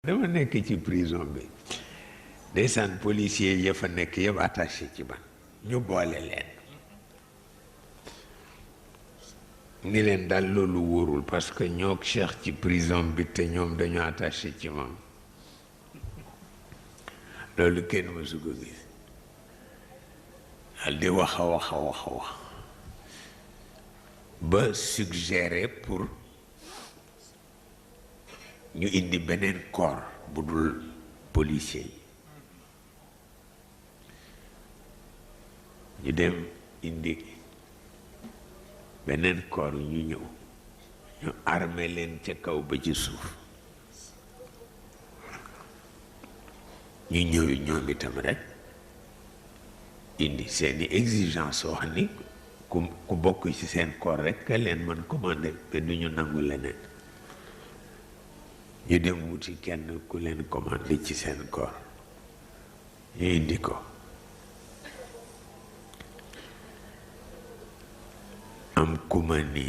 dama nekk ci prison bi ndeysaan policier ya fa nekk yëpp attaché ci man ñu boole leen ni leen daal loolu wóorul parce que ñoo Cheikh ci prison bi te ñoom dañu attaché ci moom loolu kenn mësu ko gis daal di wax ba suggérer pour ñu indi beneen corps bu dul policier yi ñu dem indi beneen corps ñu ñëw ñu armé leen ca kaw ba ci suuf ñu ñëw ñoom itam rek indi seeni exigence wax ni ku bokk ci seen corps rek ka leen mën commandé te du ñu nangu leneen ñu dem wuti kenn ku leen commandé ci seen corps ñu indi ko am ku ma ni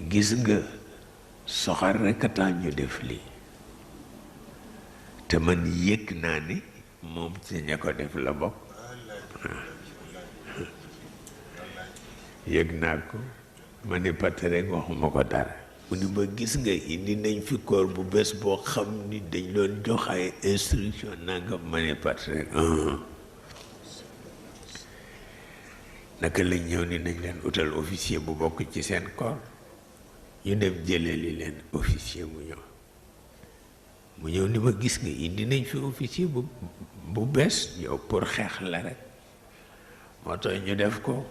gis nga soxar rekk a tax ñu def lii te man yëg naa ni moom ci ña ko def la bokk yëg naa ko ma ni pat rek waxuma ko dara mu ni ma gis nga indi nañ fi koor bu bés boo xam ni dañ doon jox ay instruction nanga ma ni pat rek naka lañ ñëw ni nañ leen utal officier bu bokk ci seen corps ñu dem jëlee li leen officier mu ñëw ni ma gis nga indi nañ fi officier bu bees yow pour xeex la rek moo tax ñu def ko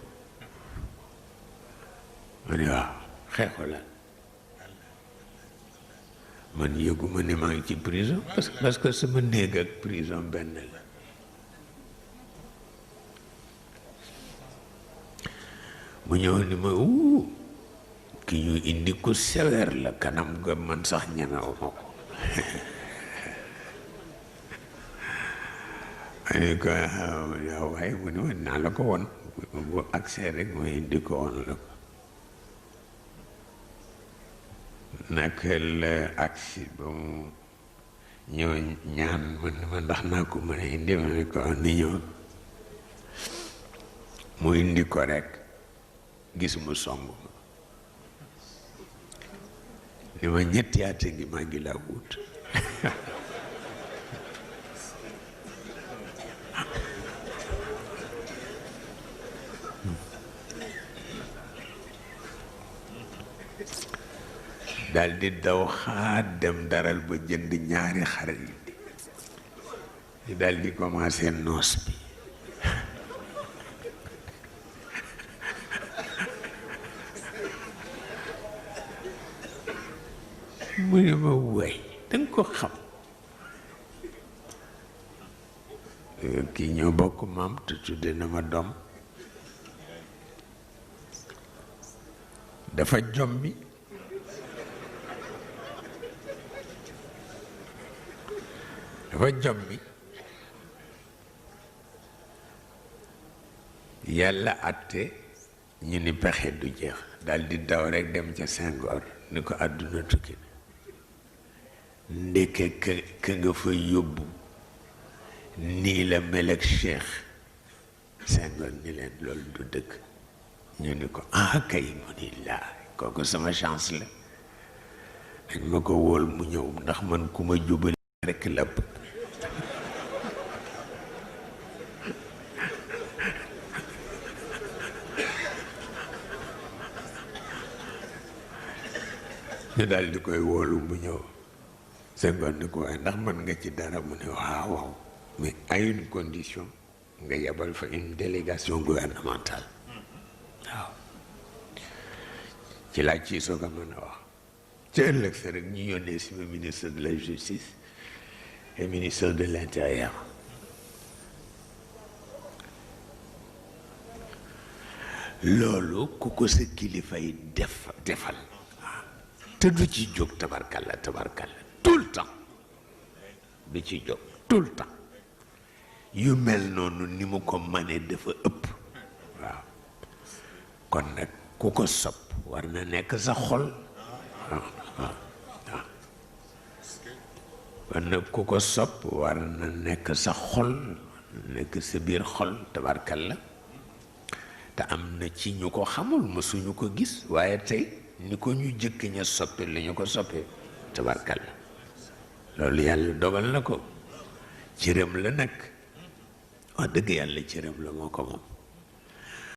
ma ni waaw xeexu la man yëguma ni maa ngi ci prison parce que sama néeg ak prison benn la mu ñëw ni ma ki ñu indi ku sévère la kanam nga man sax ñemewu ma ko ani ko waaye mu ni ma naa la ko won bu accès rek ma indi ko woon la ko naka la agsi ba mu ñëw ñaan ma ndax naa ko mën a indi ma ne ko ni ñëw mu indi ko rek gis mu song ni ma ñetti at ngi maa ngi laa wut dal di daw xaat dem daral ba jënd ñaari xar yi dal di commencé noos bi mu ne ma way danga ko xam kii ñoo bokk maam te tudde na ma doom dafa jommi yàlla àtte ñu ni pexe du jeex dal di daw rekk dem ca Senghor ni ko àdduna tukki ndeke ka nga fa yóbbu nii la mel ak Cheikh Senghor ni leen loolu du dëgg ñu ni ko kay mu ni laa kooku sama chance la dañ ma ko wóol mu ñëw ndax man ku ma jubal rekk lapp ñu daal di koy wóolu mu ñëw Senghor ni ko waaye ndax mën nga ci dara mu ne waaw mais à une condition nga yebal fa une délégation gouvernementale waaw ci laaj ci soog a mën a wax ci ëllëg sa rek ñu yónnee si ma ministre de la justice et ministre de l'intérieur loolu ku ko sa kilifa yi defal te du ci jóg tabarkalla tout le temps du ci jóg tout le temps yu mel noonu ni mu ko manee dafa ëpp waaw kon nag ku ko sopp war na nekk sa xol waaw waaw waaw kon nag ku ko sopp war na nekk sa xol nekk sa biir xol tabarkalla te am na ci ñu ko xamul mësuñu ko gis waaye tey ni ko ñu jëkk ña soppe la ñu ko soppee tabarkalla loolu yàlla dogal na ko cëram la nag wax dëgg yàlla cëram la moo ko moom